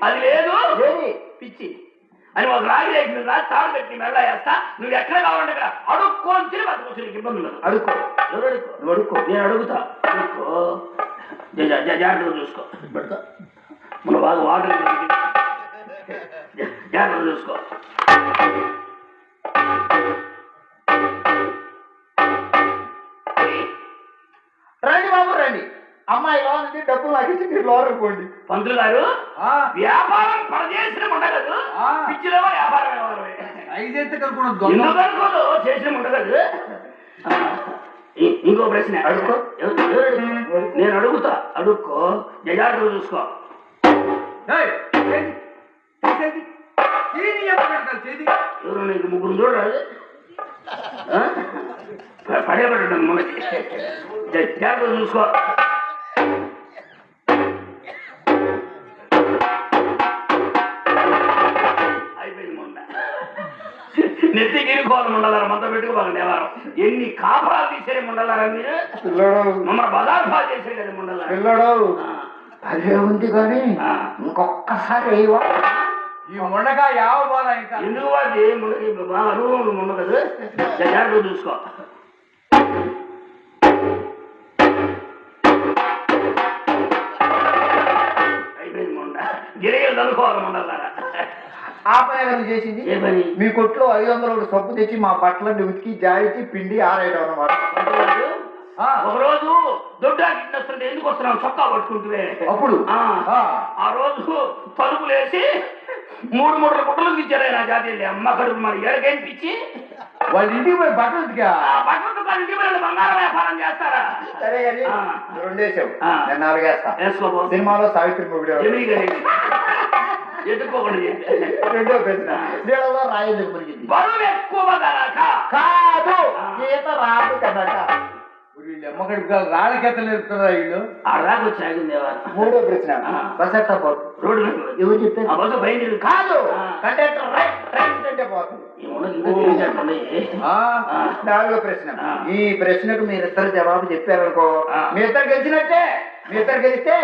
అది లేదు పిచ్చి అని ఒక రాగి రేపు తాడు పెట్టి మెల్ల వేస్తా. నువ్వు ఎక్కడ కావాలంటే అడుక్కొని తిని బతుకోవచ్చు, నీకు ఇబ్బంది ఉండదు. అడుక్కో, ఎవరు అడుక్కో, నువ్వు అడుక్కో, నేను అడుగుతా. అడుక్కో, జాగ్రత్తగా చూసుకో. పెడతా మన బాగా వాటర్ జాగ్రత్తగా చూసుకో. రండి బాబు రండి. అమ్మాయి లోన్ డబ్బులు లాగించి మీరు లోన్ అనుకోండి. పంతులు గారు, వ్యాపారం పనిచేసిన ఉండగదు, పిచ్చిలేమో వ్యాపారం వ్యవహారమే. ఎందుకు చేసిన ఉండగదు. ఇంకో ప్రశ్న అడుక్కో, నేను అడుగుతా. అడుక్కో, జాగ్రత్తగా చూసుకో. ఎవరు నీకు ముగ్గురు చూడాలి, పడే పడ్డాను మనకి. జాగ్రత్తగా చూసుకో. అయిపోయింది మొన్న నెత్తి గిరికోవాలి ఉండాలి, మంత పెట్టుకోవాలి వ్యవహారం. ఎన్ని కాపురాలు తీసే ఉండాలా మీరు, మమ్మల్ని బజార్ బాగా చేసే కదా ఉండాలి. పిల్లడు అదే ఉంది కానీ ఇంకొక్కసారి ఈ మొండగా యావ బాధ ఇంకా ఎందుకు అది బాగా అనుభవం ఉండదు. జాగ్రత్తగా చూసుకో. అయిపోయింది మొండ, గిరిగలు చదువుకోవాలి ఉండాలారా. ఆ పని చేసింది ఏ పని? మీ కొట్లో 500 సబ్బు తెచ్చి మా బట్టలను ఉతికి జాడిచి పిండి ఆరేయడం అన్నమాట. ఒకరోజు దొడ్డాకి వస్తుంటే ఎందుకు వస్తున్నాం చొక్కా పట్టుకుంటే అప్పుడు ఆ రోజు తలుపులు వేసి 3 గుట్టలు ఇచ్చారు నా జాతీయ అమ్మ కడుపు మన ఎడకనిపించి వాళ్ళ ఇంటికి పోయి బట్టలు బట్టలు ఇంటికి పోయి బంగారం వ్యాపారం చేస్తారా? సరే కానీ 2 వేసావు, నేను 4 వేస్తా. వేసుకోబో. సినిమాలో సావిత్రి మొగుడు ఎదుకోకండి. రెండో ప్రశ్న, నీళ్ళలో రాయలు మురిగింది. బరువు ఎక్కువ కాదు, ఈత రాదు కదట. రాళ్ళకెత్తలు నేర్పుతారా వీళ్ళు? అడదాకా వచ్చి ఆగింది. మూడో ప్రశ్న, బస్ ఎట్లా పోతుంది? రోడ్డు ఎవరు చెప్పారు? బస్సు బయట కాదు, కండక్టర్ రైట్ అంటే పోతుంది. 4వ ప్రశ్న, ఈ ప్రశ్నకు మీరిద్దరు జవాబు చెప్పారనుకో, మీ ఇద్దరు గెలిచినట్టే. మీ ఇద్దరు గెలిస్తే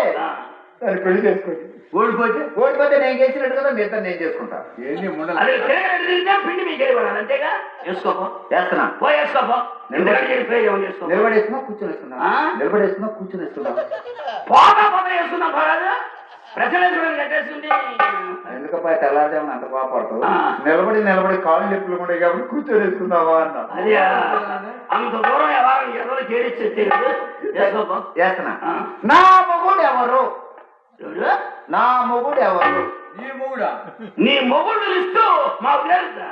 దాన్ని పెళ్లి చేసుకోండి. ఓడిపోతే నేను గెలిచినట్టు కదా, మీ ఇద్దరు నేను చేసుకుంటా. పిండి మీకు అంతేగా. వేసుకోపో. వేస్తున్నా. వేసుకోపో. నిలబడేస్తున్నా కూర్చొని వేస్తున్నా, నిలబడేస్తున్నా కూర్చొని వేస్తున్నా. వేసుకున్నాం కాదు, ప్రశ్న కట్టేస్తుంది. ఎందుకబ్బా తెల్లారుజామున అంత కోపడతావు? నిలబడి కాళ్ళు నొప్పులు కూడా కాబట్టి కూర్చొని వేసుకుందావా అన్నా. అది అంత దూరం ఎవరు చేరిచ్చేస్తే వేస్తున్నా. నా మొగుడు ఎవరు? నా మొగుడు ఎవరు? నీ మొగుడు ఇస్తూ మాకు తెలుసా?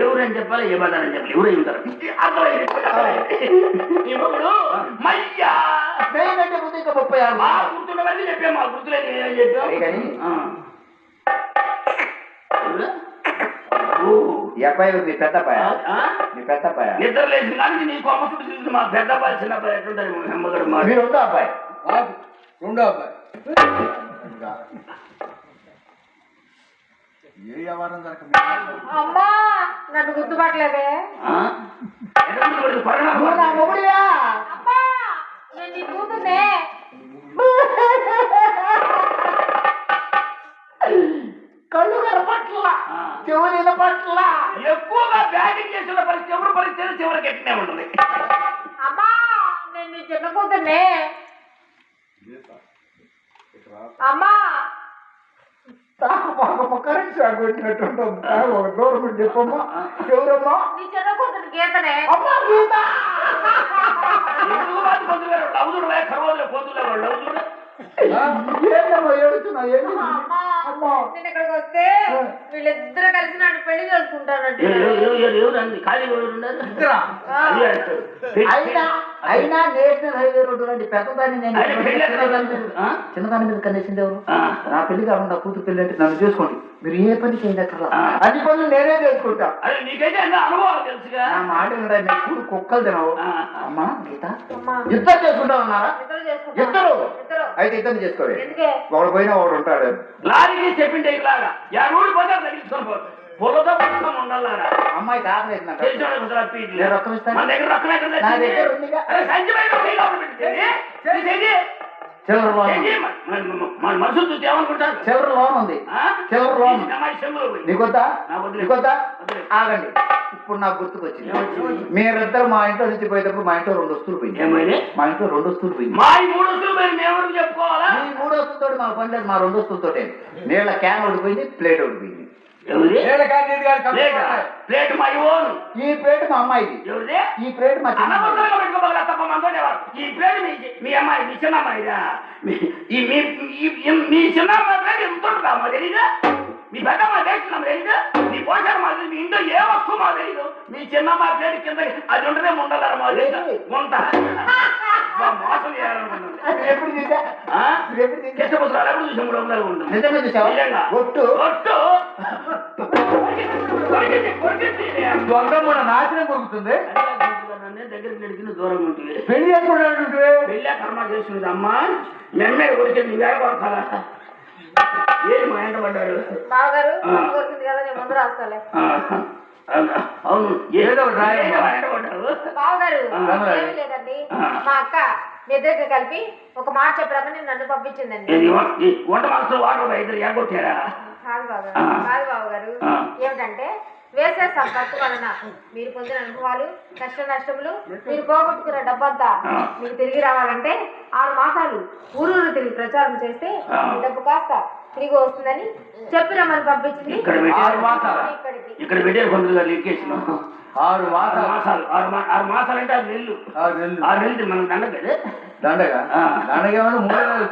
ఎవరని చెప్పాలి, ఏ బదారని చెప్పాలి, ఎవరు ఉంటారు? అర్థమైంది. నీ మొగుడు మయ్యా. నేనంటే ముందు ఇంకా 36 మా గుర్తున్నవన్నీ చెప్పాము, మా గుర్తులేదు ఏమని చెప్పాము. కానీ ఈ అబ్బాయి మీ పెద్ద అబ్బాయి, మీ పెద్ద అబ్బాయి నిద్ర లేదు కానీ నీ కొమ్మ చుట్టూ చూసి మా పెద్ద అబ్బాయి చిన్న అబ్బాయి ఎట్లుంటారు నమ్మగడు. మీరు రెండో అబ్బాయి. రెండో అబ్బాయి ఏ వ్యవహారం అమ్మా నన్ను గుర్తుపట్టలేదే. కళ్ళు కనపట్ల, చెవులు వినపట్ల. ఎక్కువగా బ్యాటింగ్ చేసిన చివరి పరిస్థితి చివరికి ఎట్నే ఉంటుంది. అమ్మా నేను నీ చిన్న కూతుర్నే. అమ్మా కరెంట్ షాక్ కొట్టినట్టు గవర్నమెంట్ చెప్పమ్మా. ఎవరమ్మా? నీ చిన్న కూతురు గీతనే. అమ్మా గీత. నేను ఇక్కడికి వస్తే వీళ్ళిద్దరు కలిసి నన్ను పెళ్లి చేసుకుంటారంటే. అయినా నేషనల్ హైవే రోడ్డు లాంటి పెద్దదాన్ని నేను చిన్నదాని మీద కనేసింది ఎవరు? నా పెళ్లి కాకుండా కూతురు పెళ్లి అంటే నన్ను చేసుకోండి. మీరు ఏ పని చేయదక్కర్లా, అన్ని పనులు నేనే చేసుకుంటా. అదే నీకైతే అన్న అనుభవాలు తెలుసుగా. నా మాట వినరా, మీ కూడు కుక్కలు తినవు. అమ్మా గీత, అమ్మా. ఇద్దరు చేసుకుంటా ఉన్నారా? ఇద్దరు చేసుకుంటాం. ఇద్దరు ఇద్దరు. అయితే ఇద్దరు చేసుకోవాలి. ఎందుకే? ఒకడు పోయినా ఒకడు ఉంటాడు. లారీకి చెప్పింటే ఇలాగా ఎవరు పోతే తగ్గించుకొని పోదు. పొలతో పట్టుకొని ఉండాలారా. అమ్మాయి కాకలేదంట. తెలిసిన కుదరా పీట్లు. నేను రొక్కం ఇస్తాను. మన దగ్గర రొక్కం ఎక్కడ నా తెచ్చింది? దగ్గర ఉందిగా. అరే సంచి బయట ఉంది, లోపల పెట్టింది. చేసేది. చిల్లర లోన్ చేసేది. మన మనుషులు చూసి ఏమనుకుంటారు? చిల్లర లోన్ ఉంది. ఆ? చిల్లర లోన్ ఈ అమ్మాయి చెంబులో పోయి. నీకొద్దా? నా వదిలే. నీకొద్దా? వదిలే. ఆగండి. ఇప్పుడు నాకు గుర్తుకొచ్చింది. మీరిద్దరు మా ఇంట్లో నుంచి పోయేటప్పుడు మా ఇంట్లో 2 వస్తువులు పోయింది. ఏమైంది? మా ఇంట్లో 2 వస్తువులు పోయింది. మా ఈ 3 వస్తువులు పోయి మేమెవరికి చెప్పుకోవాలా? ఈ 3 వస్తువులతో మాకు పని లేదు. మా 2 వస్తువులతోటే నీళ్ళ క్యాన్ ఓడిపోయింది, ప్లేట్ ఓడిపోయింది. ఎవరిది? ప్లేట్ మా ఓను. ఈ ప్లేట్ మా అమ్మాయిది. ఎవరిది? ఈ ప్లేట్ మా చిన్న అమ్మాయిది. అనవసరంగా పెట్టుకోగలరా తప్ప మనతోనే వారు. ఈ ప్లేట్ మీ అమ్మాయి, మీ చిన్న అమ్మాయిదా? మీ చిన్న అమ్మాయి ప్లేట్ ఎంత ఉంటుందా మా తెలీదా? మీ పెద్ద అమ్మాయి ప్లేట్ మాకు తెలీదా? మీ పోషణ మాకు తెలియదు. మీ ఇంట్లో ఏ వస్తువు మాకు తెలీదు. మీ చిన్న అమ్మాయి ప్లేట్ కింద అది ఉంటేనే ఉండదారా మా తెలియదు. ఉంటా మోసం చేయాలనుకుంటుంది. నువ్వు ఎప్పుడు చూసా? నువ్వు ఎప్పుడు చూసా? కృష్ణపుత్రాలు ఎప్పుడు చూసాం 3 వందలు ఉంటుంది. నిజంగా చూసావా? నిజంగా. ఒట్టు ఒట్టు దొంగ మన నాశనం కొడుకుతుంది. దగ్గరికి నడిచిన దూరంగా ఉంటుంది. పెళ్లి చేసుకుంటాడు. పెళ్ళా కర్మ చేసుకుంది అమ్మా. మెమ్మే కొరికే నీ వేళ కొడతారా? ఏది మా ఎంట పడ్డారు? బావగారు కోరుకుంది కదా, నేను ముందు రాస్తాలే. అవును, ఏదో రాయ ఎంట పడ్డారు. బావగారు ఏమీ లేదండి, మా అక్క మీ ఇద్దరికి కలిపి ఒక మాట చెప్పరాక నేను నన్ను పంపించిందండి. వంట మాస్టర్ వాటర్ ఇద్దరు ఎగ్గొట్టారా? కాదు బావగారు, కాదు బావగారు. ఏమిటంటే వేసే సంపత్తు వలన మీరు పొందిన అనుభవాలు, కష్ట నష్టములు, మీరు పోగొట్టుకున్న డబ్బంతా మీకు తిరిగి రావాలంటే 6 మాసాలు ఊరూరు తిరిగి ప్రచారం చేస్తే ఈ డబ్బు కాస్త తిరిగి వస్తుందని చెప్పి రమ్మని పంపించింది. ఇక్కడికి ఇక్కడ పెట్టారు కొందరు లికేషన్. 6 మాసాలు. 6 మాసాలు అంటే 6 నెలలు. 6 నెలలు మనకు దండగ. దండగా దండగేమన్నా 3 నెలలు.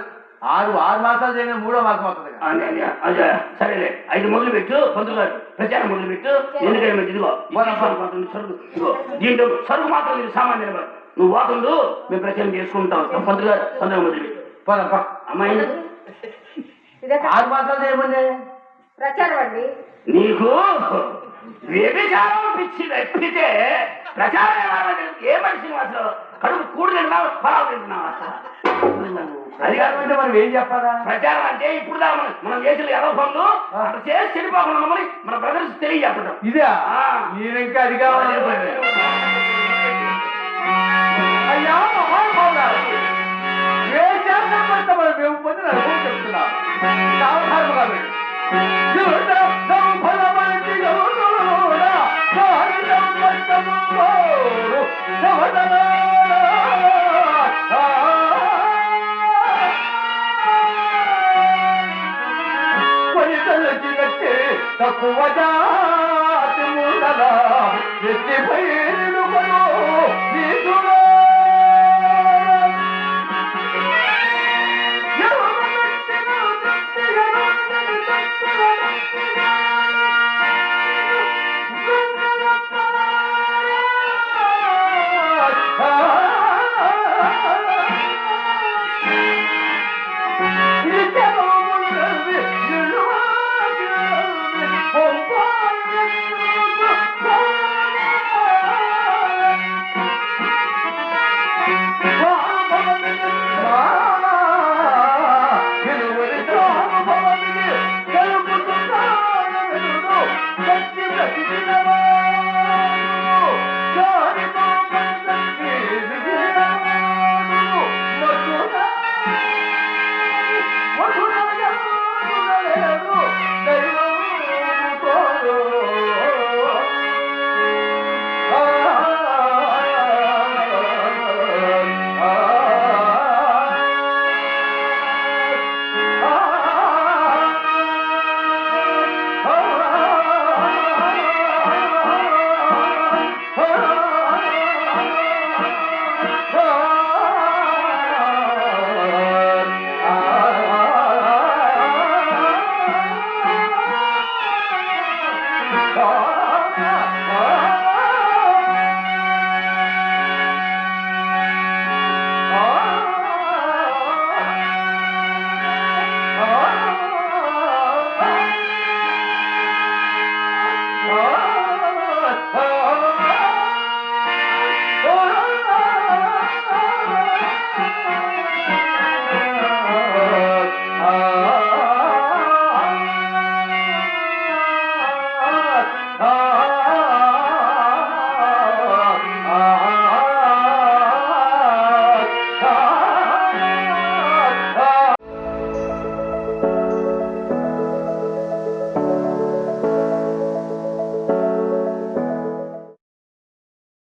6 మాసాలు చేయగా 3వ మాసం వస్తుంది. సరేలే, 5 మొదలు పెట్టు పంతులు గారు. ప్రచారం మొదలు పెట్టు. ఎందుకంటే ఇదిగో సరుకు, ఇదిగో దీంట్లో సరుకు మాత్రం మీరు సామాన్య నువ్వు పోతుండు, మేము ప్రచారం చేసుకుంటాం. పంతులు గారు తొందరగా మొదలు పెట్టు. పోదప్ప అమ్మాయి 6 మాసాలు చేయమండి. ప్రచారం అండి. నీకు వ్యభిచారం పిచ్చి తప్పితే ప్రచారం ఏ మనిషిని అసలు కడుపు కూడు తింటున్నావు, పొలాలు తింటున్నావు అసలు. అది కాకపోతే మనం ఏం చెప్పాలా? ప్రచారం అంటే ఇప్పుడు మనం చేసిన ఎలా పనులు అట్లా చేసి చెడిపోకుండా మన బ్రదర్స్ తెలియజెప్పడం. ఇదే నేను ఇంకా అది కావాలి. అయ్యా మేము పొందిన అనుభవం చెప్తున్నా. తక్కువ జాతి ముందల ఎత్తిపై